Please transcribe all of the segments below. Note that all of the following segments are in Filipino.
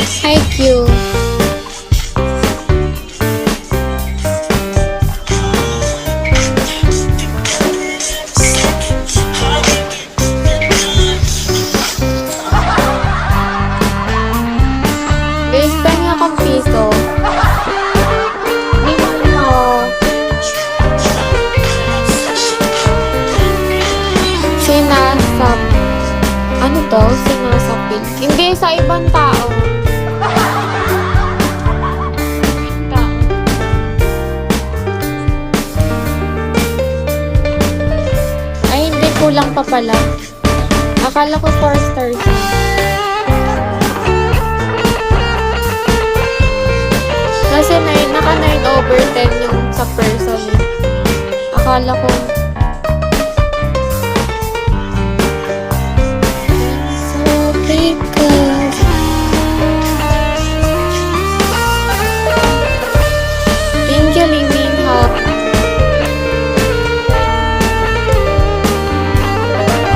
Hi, Q. Guys, pengen akong piso. Hindi mo. Sinasap. Ano to? Sinasapil. Hindi, sa ibang tao. Ay, hindi. Kulang pa pala. Akala ko 4 stars. Kasi naka 9/10 yung sa person. Akala ko. So because thank you, Ling Min Ho.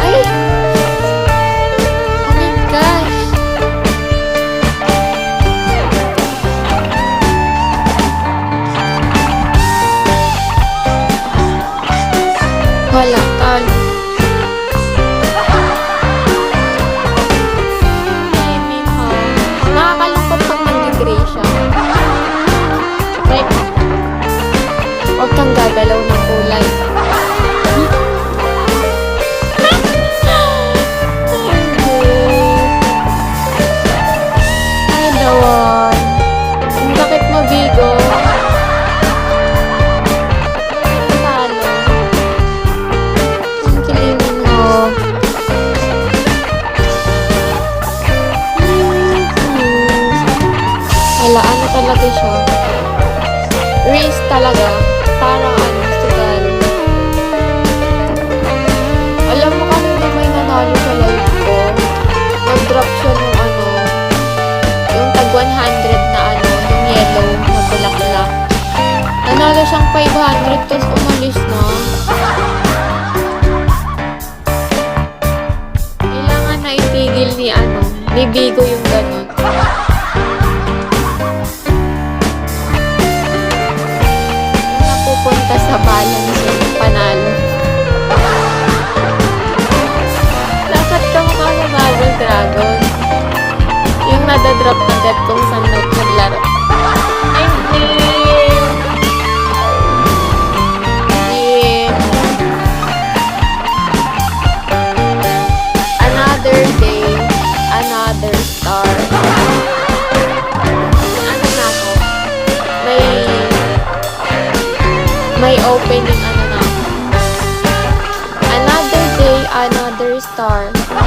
Ay! Oh my gosh! Wala, talo. Ling Min Ho. Nakakalungkot pag nag-gray siya. Like, huwag kang gagalaw ng kulay. Ay, Dawan. Ang sakit mo, Bigo. Talo. Ang kilingin mo. Wala, ano talaga siya? Race talaga. Parang ano, sugal. Alam mo kanina may nanalo sa live ko. Nag-drop siya nung ano, yung tag 100 na ano, yung yellow na bulaklak. Nanalo siyang 500 tapos umalis na. Kailangan na itigil ni ano, ni Bigo yung ganun. Napupunta sa balance yung panalo. Dapat ka mukha sa Marvel Dragon. Yung nadadrop agad kung saan naglaro. Hindi. Another day, another star. Ano na ako? May opening ano na ako. Another day, another star.